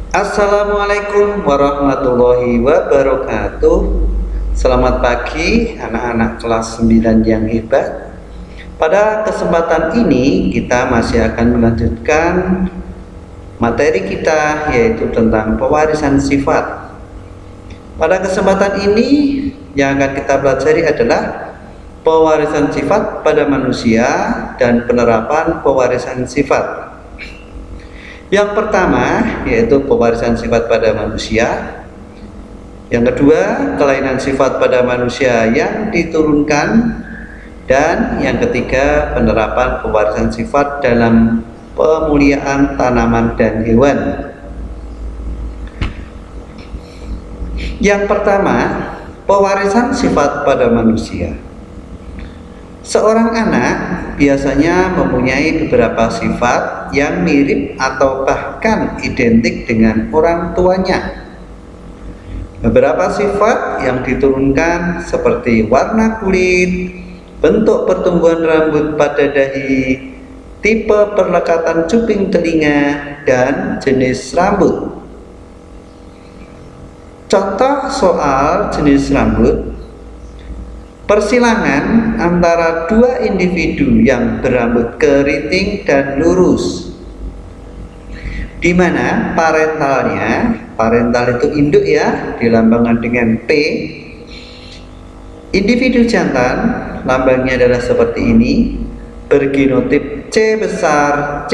Assalamualaikum warahmatullahi wabarakatuh. Selamat pagi anak-anak kelas 9 yang hebat. Pada kesempatan ini kita masih akan melanjutkan materi kita, yaitu tentang pewarisan sifat. Pada kesempatan ini yang akan kita pelajari adalah pewarisan sifat pada manusia dan penerapan pewarisan sifat. Yang pertama yaitu pewarisan sifat pada manusia. Yang kedua, kelainan sifat pada manusia yang diturunkan. Dan yang ketiga, penerapan pewarisan sifat dalam pemuliaan tanaman dan hewan. Yang pertama, pewarisan sifat pada manusia. Seorang anak biasanya mempunyai beberapa sifat yang mirip atau bahkan identik dengan orang tuanya. Beberapa sifat yang diturunkan seperti warna kulit, bentuk pertumbuhan rambut pada dahi, tipe perlekatan cuping telinga, dan jenis rambut. Contoh soal jenis rambut: persilangan antara dua individu yang berambut keriting dan lurus, di mana parental itu induk ya, dilambangkan dengan P. Individu jantan lambangnya adalah seperti ini, bergenotip C besar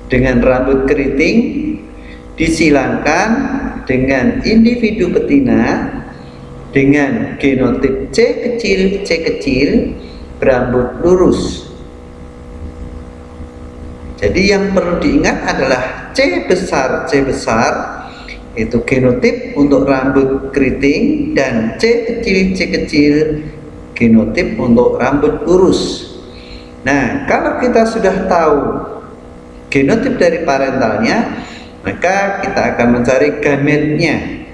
dengan rambut keriting, disilangkan dengan individu betina dengan genotip C kecil berambut lurus. Jadi yang perlu diingat adalah C besar itu genotip untuk rambut keriting, dan C kecil genotip untuk rambut lurus. Nah, kalau kita sudah tahu genotip dari parentalnya, maka kita akan mencari gametnya.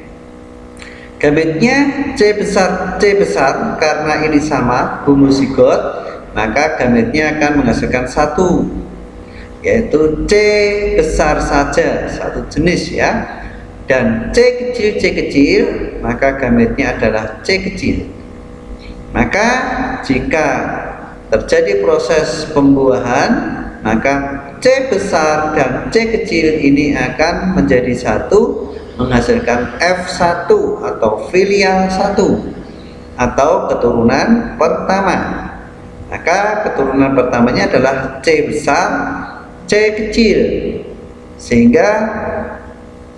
Gametnya C besar karena ini sama homozigot, maka gametnya akan menghasilkan satu, yaitu C besar saja, satu jenis ya. Dan C kecil maka gametnya adalah C kecil. Maka jika terjadi proses pembuahan, maka C besar dan C kecil ini akan menjadi satu, menghasilkan F1 atau filial 1 atau keturunan pertama. Maka keturunan pertamanya adalah C besar C kecil, sehingga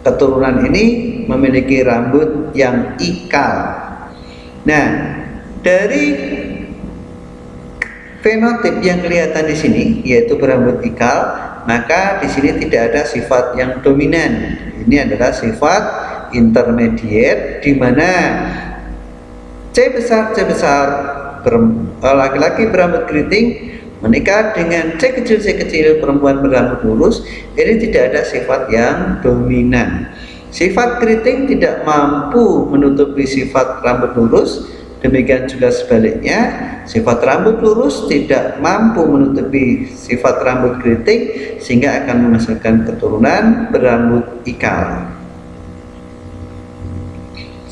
keturunan ini memiliki rambut yang ikal. Nah, dari fenotip yang kelihatan di sini, yaitu berambut ikal, maka di sini tidak ada sifat yang dominan. Ini adalah sifat intermediate, di mana C besar laki-laki berambut keriting menikah dengan C kecil perempuan berambut lurus. Ini tidak ada sifat yang dominan. Sifat keriting tidak mampu menutupi sifat rambut lurus, demikian juga sebaliknya, sifat rambut lurus tidak mampu menutupi sifat rambut keriting, sehingga akan menghasilkan keturunan berambut ikal.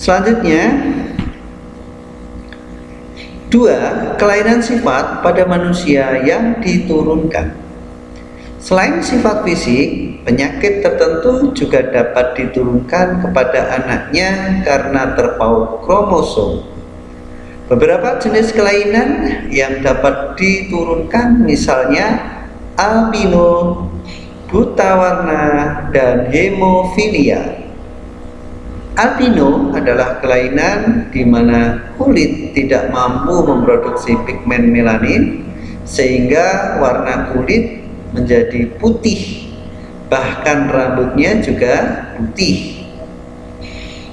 Selanjutnya, 2. Kelainan sifat pada manusia yang diturunkan. Selain sifat fisik, penyakit tertentu juga dapat diturunkan kepada anaknya karena terpaut kromosom. Beberapa jenis kelainan yang dapat diturunkan misalnya albino, buta warna, dan hemofilia. Albino adalah kelainan di mana kulit tidak mampu memproduksi pigmen melanin, sehingga warna kulit menjadi putih, bahkan rambutnya juga putih.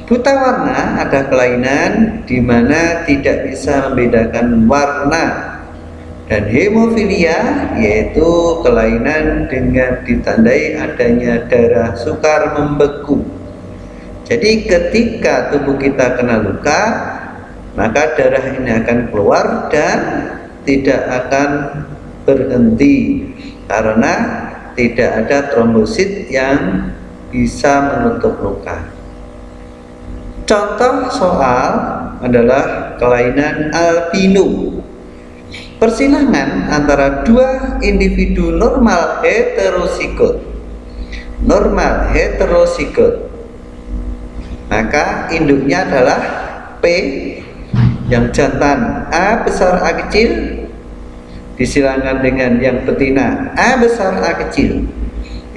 Buta warna ada kelainan di mana tidak bisa membedakan warna. Dan hemofilia yaitu kelainan dengan ditandai adanya darah sukar membeku. Jadi ketika tubuh kita kena luka, maka darah ini akan keluar dan tidak akan berhenti, karena tidak ada trombosit yang bisa menutup luka. Contoh soal adalah kelainan albino. Persilangan antara dua individu normal heterozigot. Maka induknya adalah P yang jantan A besar A kecil disilangkan dengan yang betina A besar A kecil.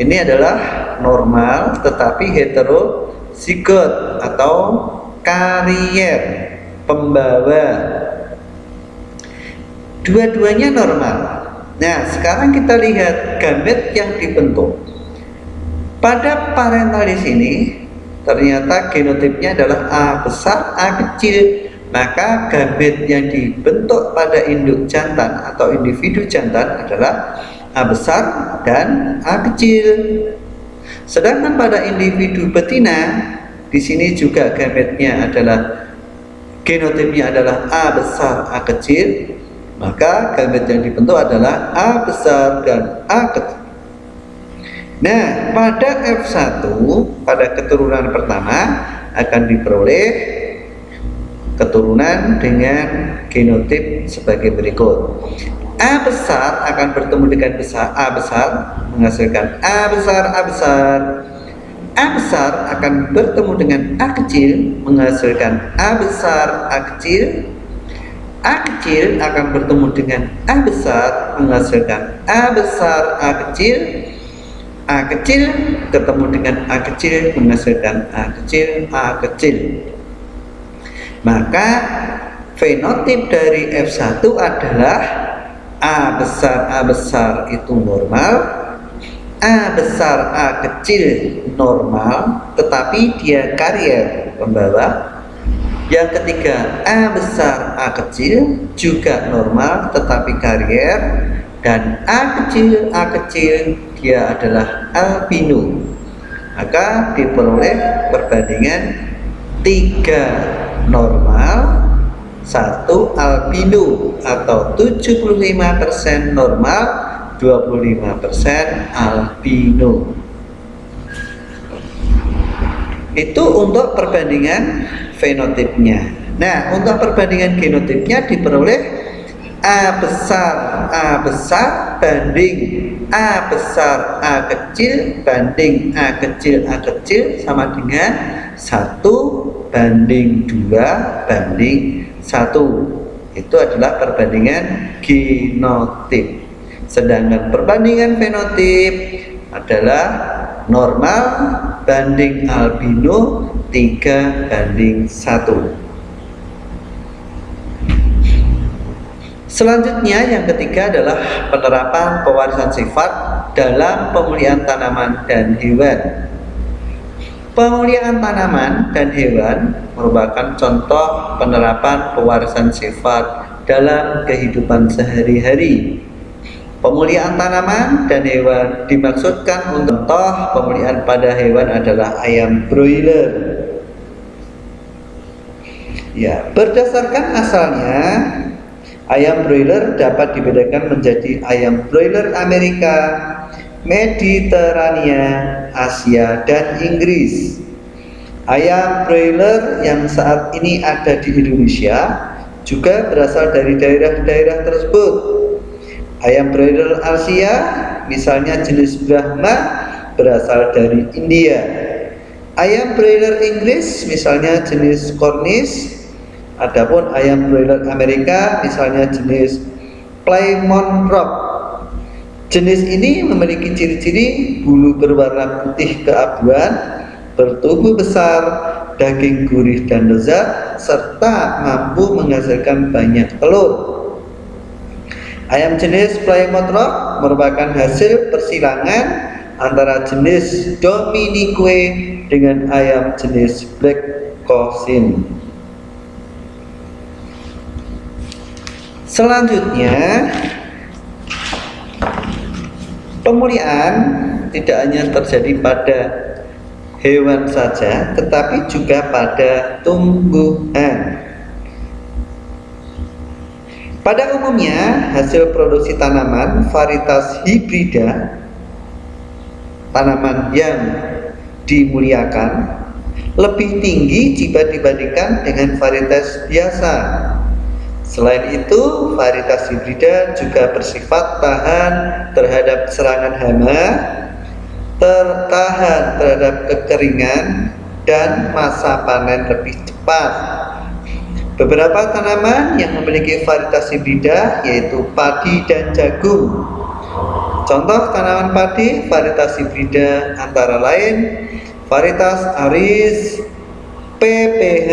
Ini adalah normal tetapi heterozigot atau karier, pembawa. Dua-duanya normal. Nah, sekarang kita lihat gamet yang dibentuk. Pada parentalis ini ternyata genotipnya adalah A besar A kecil. Maka gamet yang dibentuk pada induk jantan atau individu jantan adalah A besar dan A kecil. Sedangkan pada individu betina, di sini juga gametnya adalah genotipnya adalah A besar A kecil. Maka gamet yang dibentuk adalah A besar dan A kecil. Nah, pada F1 pada keturunan pertama akan diperoleh keturunan dengan genotip sebagai berikut. A besar akan bertemu dengan A besar menghasilkan A besar A besar. A besar akan bertemu dengan A kecil menghasilkan A besar A kecil. A kecil akan bertemu dengan A besar menghasilkan A besar A kecil. A kecil ketemu dengan A kecil menghasilkan A kecil A kecil. Maka fenotip dari F1 adalah A besar itu normal, A besar A kecil normal, tetapi dia karier, pembawa. Yang ketiga, A besar A kecil juga normal tetapi karier, dan A kecil dia adalah albino. Maka diperoleh perbandingan 3 normal 1 albino atau 75% normal 25% albino. Itu untuk perbandingan fenotipnya. Nah, untuk perbandingan genotipnya diperoleh A besar banding A besar A kecil banding A kecil sama dengan 1 banding 2 banding 1. Itu adalah perbandingan genotip. Sedangkan perbandingan fenotip adalah normal banding albino 3 banding 1. Selanjutnya yang ketiga adalah penerapan pewarisan sifat dalam pemulihan tanaman dan hewan. Pemulihan tanaman dan hewan merupakan contoh penerapan pewarisan sifat dalam kehidupan sehari-hari. Pemulihan tanaman dan hewan dimaksudkan untuk contoh pemulihan pada hewan adalah ayam broiler. Ya, berdasarkan asalnya, ayam broiler dapat dibedakan menjadi ayam broiler Amerika, Mediterania, Asia, dan Inggris. Ayam broiler yang saat ini ada di Indonesia juga berasal dari daerah-daerah tersebut. Ayam broiler Asia, misalnya jenis Brahma, berasal dari India. Ayam broiler Inggris, misalnya jenis Cornish. Adapun ayam broiler Amerika, misalnya jenis Plymouth Rock. Jenis ini memiliki ciri-ciri bulu berwarna putih keabuan, bertubuh besar, daging gurih dan lezat, serta mampu menghasilkan banyak telur. Ayam jenis Plymouth Rock merupakan hasil persilangan antara jenis Dominique dengan ayam jenis Black Cochin. Selanjutnya, pemulihan tidak hanya terjadi pada hewan saja, tetapi juga pada tumbuhan. Pada umumnya, hasil produksi tanaman varietas hibrida tanaman yang dimuliakan lebih tinggi jika dibandingkan dengan varietas biasa. Selain itu, varietas hibrida juga bersifat tahan terhadap serangan hama, tahan terhadap kekeringan, dan masa panen lebih cepat. Beberapa tanaman yang memiliki varietas hibrida yaitu padi dan jagung. Contoh tanaman padi varietas hibrida antara lain varietas Aris, PPH,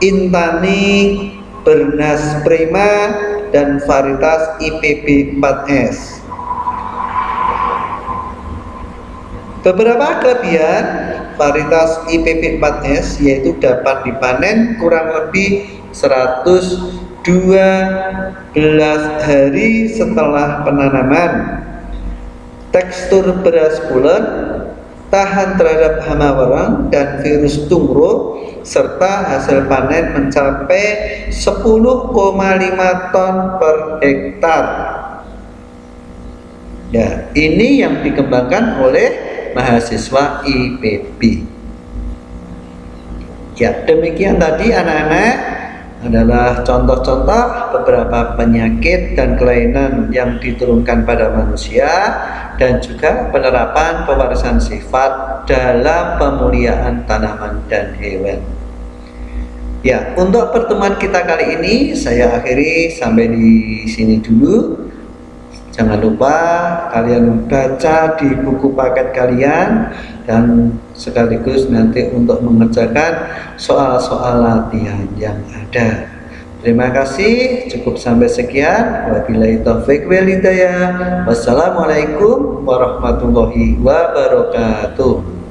Intani, Bernas Prima, dan varietas IPB 4S. Beberapa kelebihan varietas IPB 4S yaitu dapat dipanen kurang lebih 112 hari setelah penanaman. Tekstur beras bulat, tahan terhadap hama warang dan virus tungro, serta hasil panen mencapai 10,5 ton per hektar. Ya, ini yang dikembangkan oleh mahasiswa IPB. Ya, demikian tadi anak-anak adalah contoh-contoh beberapa penyakit dan kelainan yang diturunkan pada manusia dan juga penerapan pewarisan sifat dalam pemuliaan tanaman dan hewan. Ya, untuk pertemuan kita kali ini saya akhiri sampai di sini dulu. Jangan lupa kalian baca di buku paket kalian dan sekaligus nanti untuk mengerjakan soal-soal latihan yang ada. Terima kasih, cukup sampai sekian. Wabillahi taufiq wal hidayah. Wassalamualaikum warahmatullahi wabarakatuh.